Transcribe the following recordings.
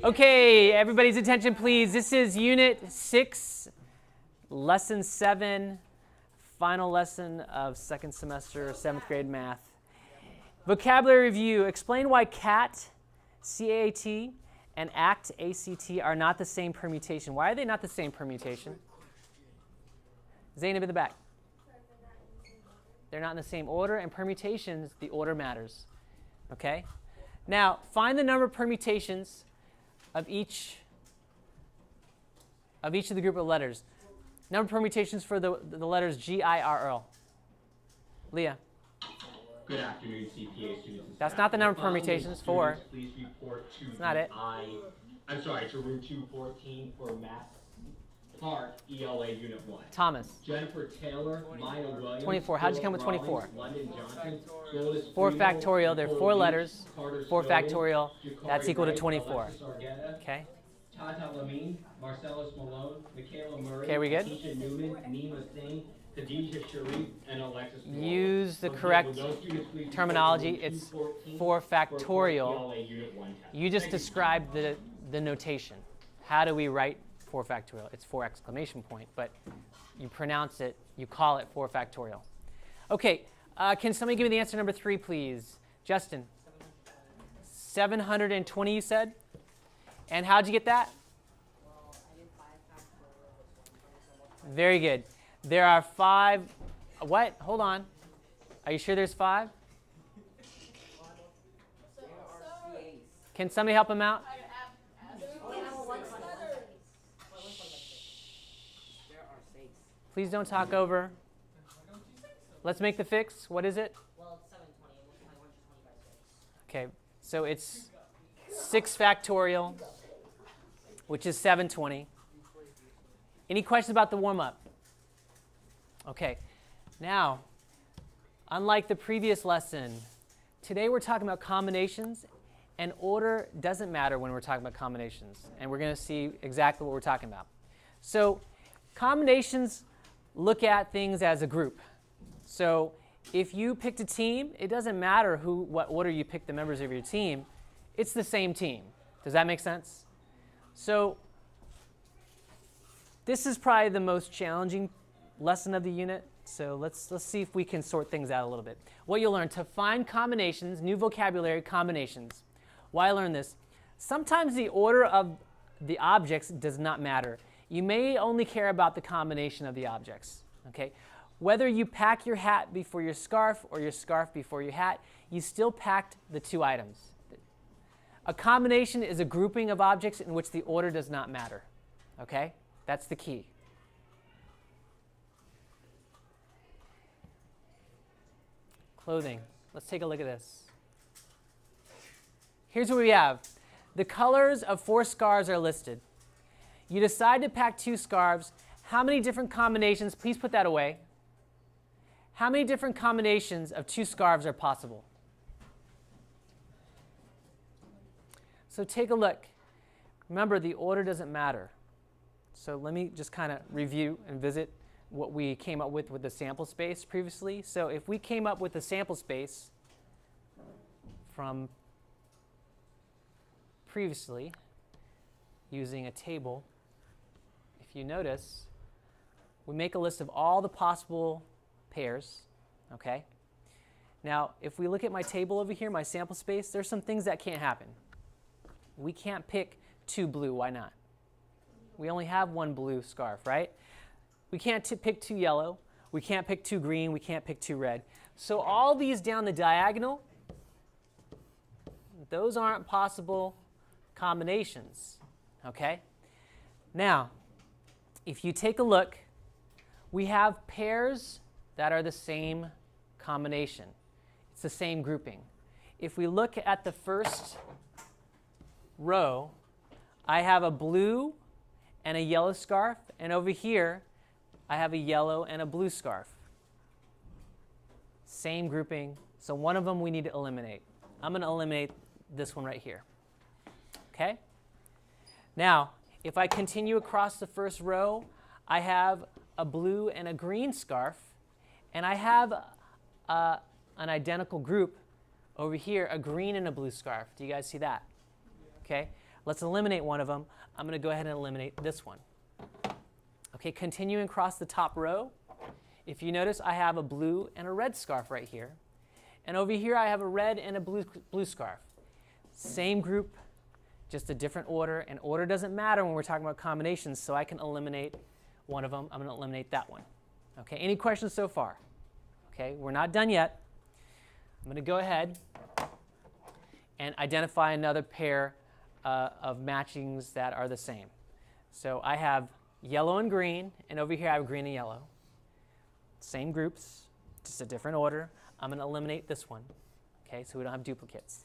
Okay, everybody's attention, please. This is Unit 6, Lesson 7, final lesson of second semester, 7th grade math. Vocabulary review. Explain why CAT, C-A-T, and ACT, A-C-T, are not the same permutation. Why are they not the same permutation? Zainab in the back. They're not in the same order, and permutations, the order matters. Okay? Now, find the number of permutations of each of the group of letters. Number of permutations for the letters G-I-R-L. Leah. Good afternoon, CPA students. That's not the number of permutations. 4. Please report to That's not it. to room 214 for Math Part ELA Unit 1. Thomas. Jennifer Taylor, Maya Williams. 24. How'd you come with 24? London Johnson. 4 factorial. There are 4 letters. 4 factorial. That's equal to 24. Okay. Tata Lamine, Marcellus Malone, Michaela Murray. Okay, we good? Keisha Newman, Nima Singh, Khadijah Sharif, and Alexis Malone. Use the correct terminology. It's 4 factorial. You just described the notation. How do we write 4 factorial? It's 4 exclamation point, but you pronounce it, you call it 4 factorial. Okay, can somebody give me the answer number 3, please? Justin. 720, you said? And how'd you get that? Well, I did 5 factorial. Very good. There are 5. What? Hold on. Are you sure there's 5? Can somebody help him out? Please don't talk over. Let's make the fix. What is it? Well, it's 720. It was 120 by 6. Okay, so it's 6 factorial, which is 720. Any questions about the warm-up? Okay, now, unlike the previous lesson, today we're talking about combinations, and order doesn't matter when we're talking about combinations, and we're going to see exactly what we're talking about. So, combinations look at things as a group. So, if you picked a team, it doesn't matter what order you pick the members of your team. It's the same team. Does that make sense? So, this is probably the most challenging lesson of the unit. So let's see if we can sort things out a little bit. What you'll learn: to find combinations, new vocabulary, combinations. Why learn this? Sometimes the order of the objects does not matter. You may only care about the combination of the objects. Okay? Whether you pack your hat before your scarf or your scarf before your hat, you still packed the 2 items. A combination is a grouping of objects in which the order does not matter. Okay? That's the key. Clothing. Let's take a look at this. Here's what we have. The colors of 4 scarves are listed. You decide to pack 2 scarves. How many different combinations, please put that away. How many different combinations of 2 scarves are possible? So take a look. Remember, the order doesn't matter. So let me just kind of review and visit what we came up with the sample space previously. So if we came up with a sample space from previously using a table, if you notice, we make a list of all the possible pairs, okay? Now, if we look at my table over here, my sample space, there's some things that can't happen. We can't pick 2 blue. Why not? We only have 1 blue scarf, right? We can't pick 2 yellow. We can't pick 2 green. We can't pick 2 red. So all these down the diagonal, those aren't possible combinations, okay? Now, if you take a look, we have pairs that are the same combination. It's the same grouping. If we look at the first row, I have a blue and a yellow scarf, and over here, I have a yellow and a blue scarf. Same grouping, so one of them we need to eliminate. I'm going to eliminate this one right here. Okay? Now, if I continue across the first row, I have a blue and a green scarf, and I have an identical group Over here, a green and a blue scarf. Do you guys see that? Okay, let's eliminate one of them. I'm going to go ahead and eliminate this one. Okay, continuing across the top row, if you notice, I have a blue and a red scarf right here. And over here, I have a red and a blue scarf. Same group, just a different order. And order doesn't matter when we're talking about combinations, so I can eliminate one of them. I'm going to eliminate that one. Okay, any questions so far? Okay, we're not done yet. I'm going to go ahead and identify another pair of matchings that are the same. So I have yellow and green, and over here I have green and yellow. Same groups, just a different order. I'm going to eliminate this one, okay, so we don't have duplicates.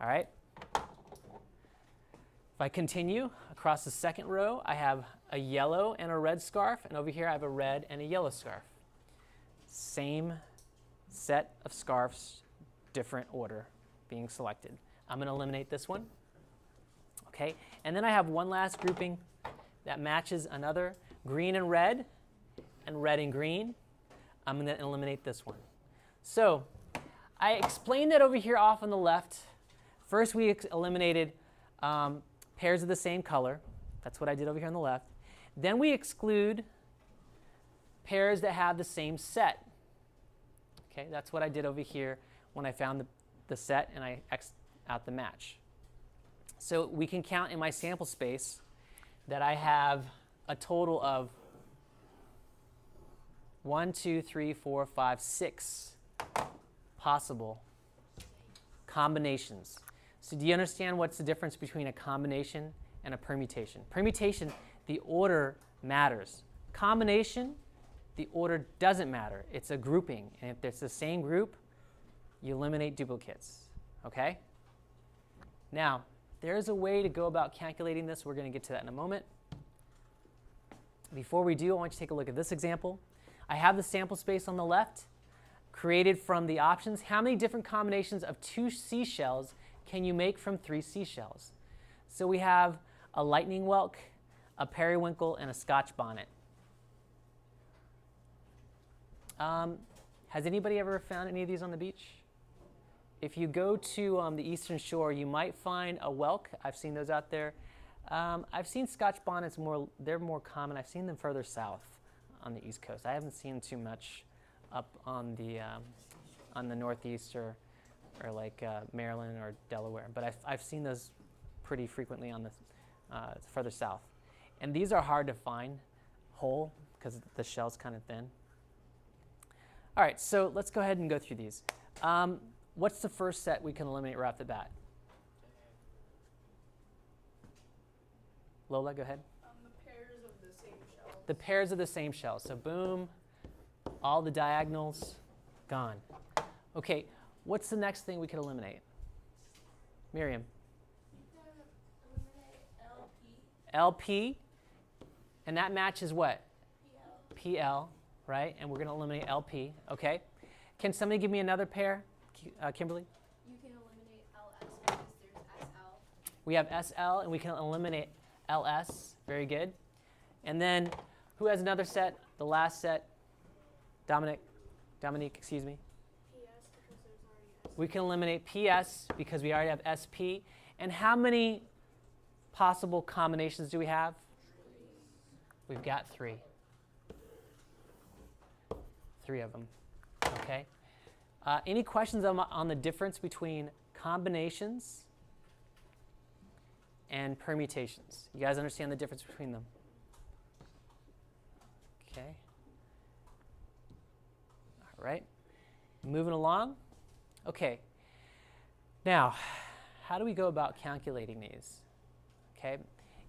All right? If I continue across the second row, I have a yellow and a red scarf, and over here I have a red and a yellow scarf. Same set of scarves, different order being selected. I'm going to eliminate this one. Okay, and then I have one last grouping that matches another green and red and green. I'm going to eliminate this one. So I explained that over here off on the left. First we eliminated pairs of the same color. That's what I did over here on the left. Then we exclude pairs that have the same set. Okay, that's what I did over here when I found the set and I X'd out the match. So we can count in my sample space that I have a total of 1, 2, 3, 4, 5, 6 possible combinations. So do you understand what's the difference between a combination and a permutation? Permutation, the order matters. Combination, the order doesn't matter. It's a grouping. And if it's the same group, you eliminate duplicates. Okay? Now, there's a way to go about calculating this. We're going to get to that in a moment. Before we do, I want you to take a look at this example. I have the sample space on the left, created from the options. How many different combinations of 2 seashells can you make from 3 seashells? So we have a lightning whelk, a periwinkle, and a Scotch bonnet. Has anybody ever found any of these on the beach? If you go to the eastern shore, you might find a whelk. I've seen those out there. I've seen Scotch bonnets they're more common. I've seen them further south on the East Coast. I haven't seen too much up on the Northeast or like Maryland or Delaware. But I've seen those pretty frequently on the further south. And these are hard to find whole because the shell's kind of thin. All right, so let's go ahead and go through these. What's the first set we can eliminate right off the bat? Lola, go ahead. The pairs of the same shell. The pairs of the same shell. So boom, all the diagonals, gone. Okay, what's the next thing we can eliminate? Miriam. You can eliminate LP. LP, and that matches what? PL. PL, right? And we're going to eliminate LP, okay? Can somebody give me another pair? Kimberly? You can eliminate LS because there's SL. We have SL, and we can eliminate LS. Very good. And then who has another set? The last set? Dominique, excuse me. PS because there's already S. We can eliminate PS because we already have SP. And how many possible combinations do we have? 3. We've got 3. 3 of them. Okay. Any questions on the difference between combinations and permutations? You guys understand the difference between them? Okay. All right. Moving along. Okay. Now, how do we go about calculating these? Okay.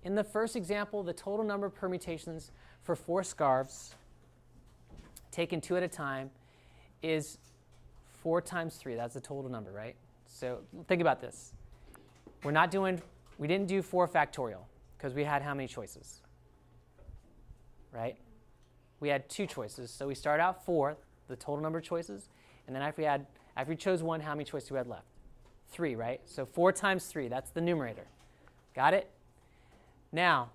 In the first example, the total number of permutations for 4 scarves, taken 2 at a time, is 4 times 3. That's the total number, right? So think about this. We didn't do 4 factorial because we had how many choices? Right? We had 2 choices. So we start out 4, the total number of choices, and then after we chose 1, how many choices do we have left? 3, right? So 4 times 3, that's the numerator. Got it? Now,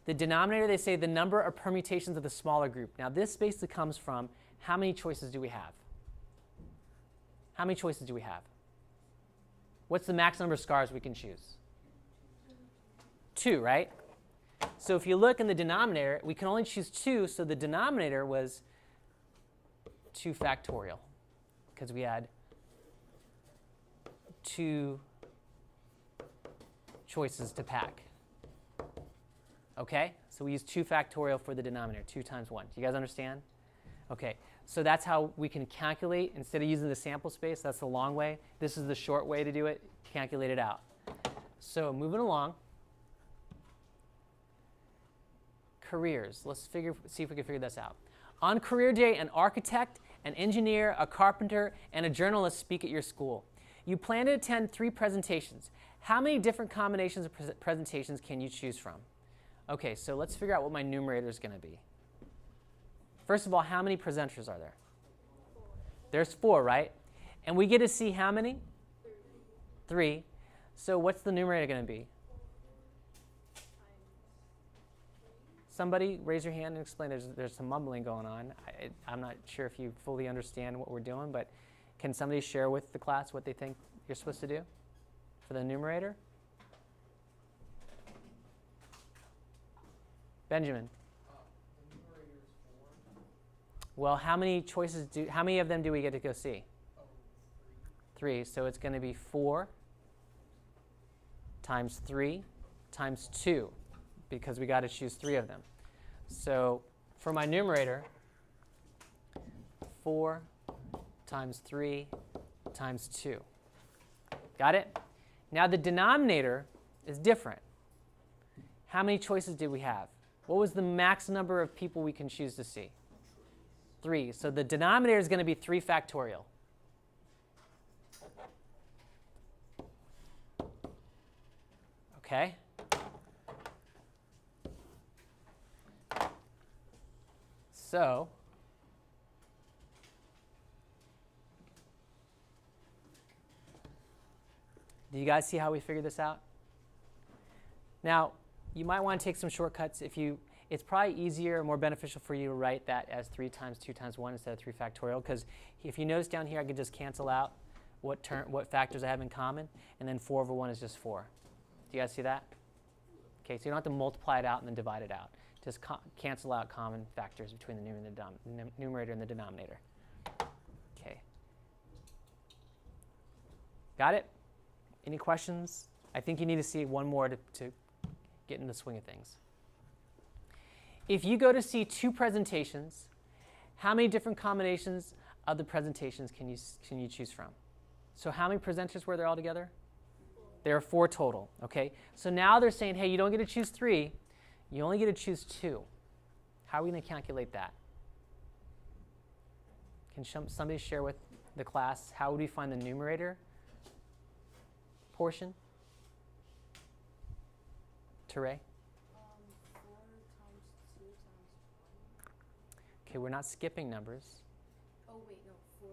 the denominator, they say the number of permutations of the smaller group. Now this basically comes from how many choices do we have? How many choices do we have? What's the max number of scars we can choose? 2, right? So if you look in the denominator, we can only choose 2, so the denominator was 2 factorial because we had 2 choices to pack. Okay? So we use 2 factorial for the denominator, 2 times 1. Do you guys understand? Okay, so that's how we can calculate. Instead of using the sample space, that's the long way. This is the short way to do it. Calculate it out. So moving along. Careers. Let's see if we can figure this out. On career day, an architect, an engineer, a carpenter, and a journalist speak at your school. You plan to attend 3 presentations. How many different combinations of presentations can you choose from? Okay, so let's figure out what my numerator is going to be. First of all, how many presenters are there? There's 4, right? And we get to see how many? 3. So what's the numerator going to be? Somebody raise your hand and explain. There's some mumbling going on. I'm not sure if you fully understand what we're doing, but can somebody share with the class what they think you're supposed to do for the numerator? Benjamin. The numerator is 4. Well, how many of them do we get to go see? Oh, 3. So it's going to be 4 times 3 times 2, because we got to choose 3 of them. So for my numerator, 4 times 3 times 2. Got it? Now the denominator is different. How many choices did we have? What was the max number of people we can choose to see? 3. So the denominator is going to be 3 factorial. Okay? So, do you guys see how we figured this out? Now, you might want to take some shortcuts. It's probably easier and more beneficial for you to write that as 3 times 2 times 1 instead of 3 factorial, because if you notice down here, I can just cancel out what factors I have in common, and then 4 over 1 is just 4. Do you guys see that? Okay, so you don't have to multiply it out and then divide it out. Just cancel out common factors between the numerator and the denominator. Okay. Got it? Any questions? I think you need to see one more to get in the swing of things. If you go to see 2 presentations, how many different combinations of the presentations can you choose from? So how many presenters were there altogether? There are 4 total. Okay. So now they're saying, hey, you don't get to choose 3. You only get to choose 2. How are we going to calculate that? Can somebody share with the class how would we find the numerator portion? Teray? 4 times 2 times 1. Okay, we're not skipping numbers. Oh wait, no, 4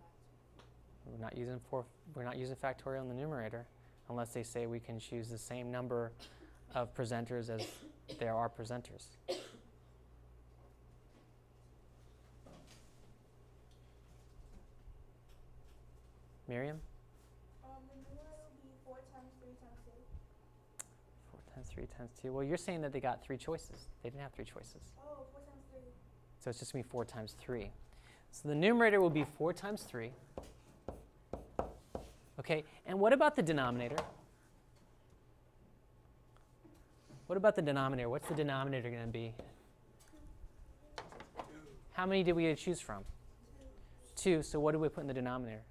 factorial. We're not using factorial in the numerator unless they say we can choose the same number of presenters as there are presenters. Miriam? The numerator will be 4 times 3 times 2. 4 times 3 times 2. Well, you're saying that they got 3 choices. They didn't have 3 choices. Oh, 4 times 3. So it's just going to be 4 times 3. So the numerator will be 4 times 3. Okay, and what about the denominator? What about the denominator? What's the denominator going to be? 2. How many did we choose from? 2. So what do we put in the denominator?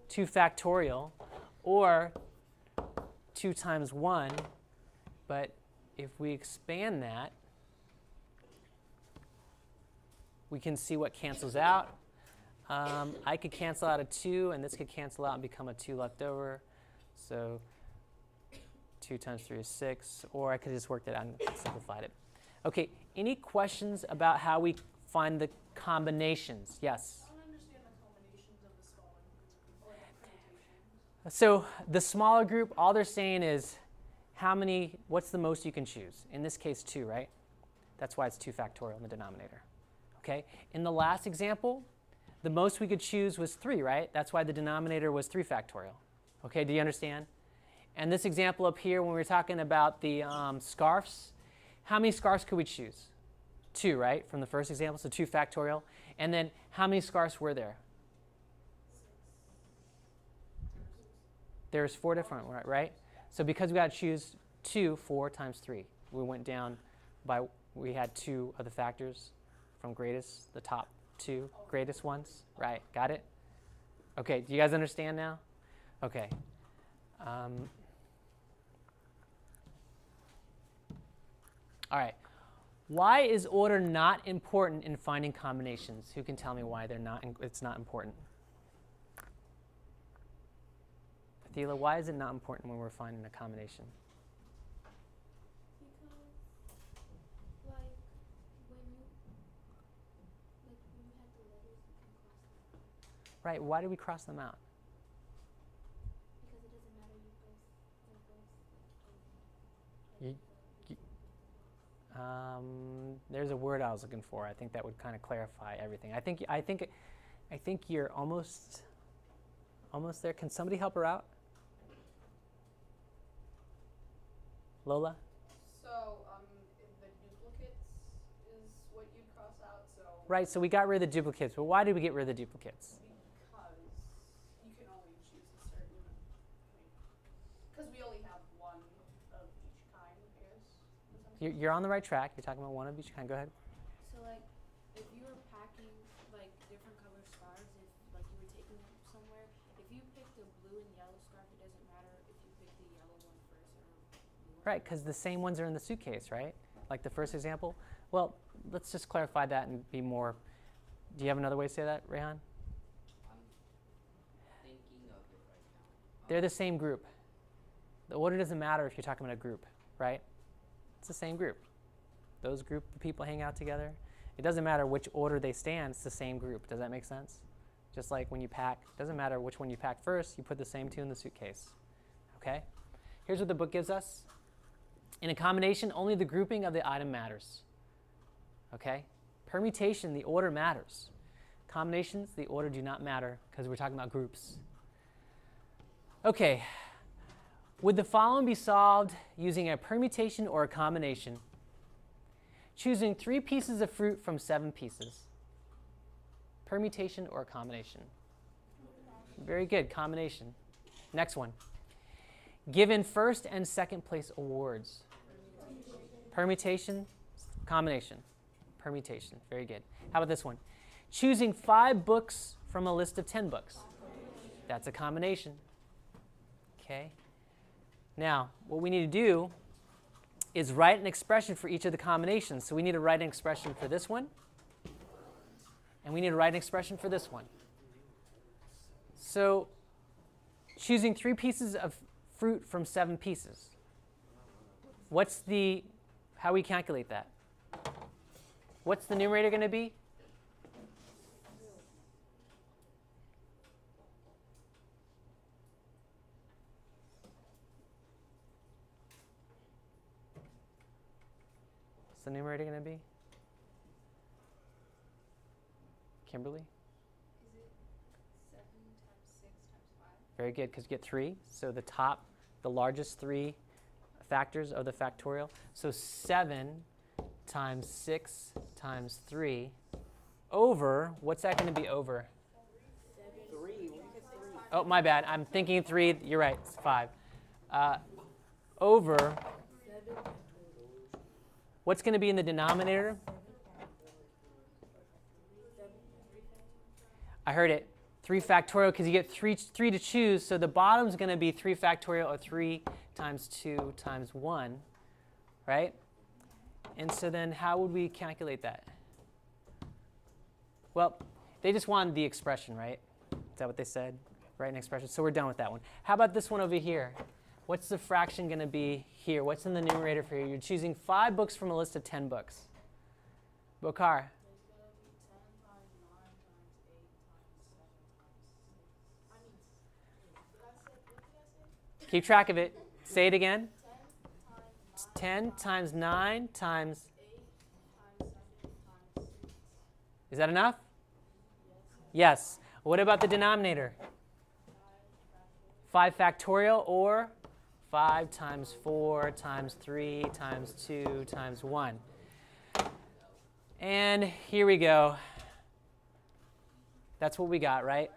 2 factorial, or 2 times 1. But if we expand that, we can see what cancels out. I could cancel out a 2, and this could cancel out and become a 2 left over. So 2 times 3 is 6, or I could just work that out and simplified it. Okay, any questions about how we find the combinations? Yes? I don't understand the combinations of the smaller group or the presentations. So the smaller group, all they're saying is what's the most you can choose? In this case, 2, right? That's why it's 2 factorial in the denominator. Okay? In the last example, the most we could choose was 3, right? That's why the denominator was 3 factorial. Okay, do you understand? And this example up here, when we were talking about the scarfs, how many scarfs could we choose? 2, right, from the first example, so 2 factorial. And then how many scarfs were there? There's 4 different, right? So because we got to choose 2, 4 times 3, we went down by, we had 2 of the factors from greatest, the top 2 greatest ones. Right, got it? Okay, do you guys understand now? Okay. All right. Why is order not important in finding combinations? Who can tell me why it's not important? Athila, why is it not important when we're finding a combination? Because, like, when you had the letters, you can cross them out. Right, why do we cross them out? Because it doesn't matter, There's a word I was looking for. I think that would kind of clarify everything. I think you're almost there. Can somebody help her out? Lola? So, the duplicates is what you'd cross out, so. Right, so we got rid of the duplicates. But why did we get rid of the duplicates? Because you can only choose a certain, because we only have one of each kind, I guess. You're on the right track. You're talking about one of each kind. Go ahead. So, like, if you were packing, like, different color scarves, if, like, you were taking them somewhere, if you picked a blue and yellow scarf, it doesn't matter if you pick the yellow one first or blue one. Right, because the same ones are in the suitcase, right? Like the first example. Well, let's just clarify that and be more. Do you have another way to say that, Rehan? I'm thinking of it right now. They're the same group. The order doesn't matter if you're talking about a group, right? It's the same group. Those group of people hang out together. It doesn't matter which order they stand, it's the same group. Does that make sense? Just like when you pack, it doesn't matter which one you pack first, you put the same 2 in the suitcase. Okay? Here's what the book gives us. In a combination, only the grouping of the item matters. Okay? Permutation, the order matters. Combinations, the order do not matter because we're talking about groups. Okay. Would the following be solved using a permutation or a combination? Choosing 3 pieces of fruit from 7 pieces. Permutation or combination? Very good, combination. Next one. Given first and second place awards. Permutation, combination. Permutation, very good. How about this one? Choosing 5 books from a list of 10 books. That's a combination. Okay. Now, what we need to do is write an expression for each of the combinations. So we need to write an expression for this one, and we need to write an expression for this one. So choosing 3 pieces of fruit from 7 pieces. How we calculate that? What's the numerator going to be? What's the numerator going to be? Kimberly? Is it 7 times 6 times 5? Very good, because you get 3. So the largest 3 factors of the factorial. So 7 times 6 times 3 over, what's that going to be over? 3. Oh, my bad. I'm thinking 3. You're right. It's 5. Over, what's going to be in the denominator? I heard it. 3 factorial, because you get 3 to choose. So the bottom's going to be 3 factorial, or 3 times 2 times 1, right? And so then how would we calculate that? Well, they just wanted the expression, right? Is that what they said? Write an expression. So we're done with that one. How about this one over here? What's the fraction going to be here? What's in the numerator for you? You're choosing 5 books from a list of 10 books. Bokar. Keep track of it. Say it again. 10 times 9 times. Is that enough? Yes. What about the denominator? 5 factorial or 5 times 4 times 3 times 2 times 1. And here we go. That's what we got, right?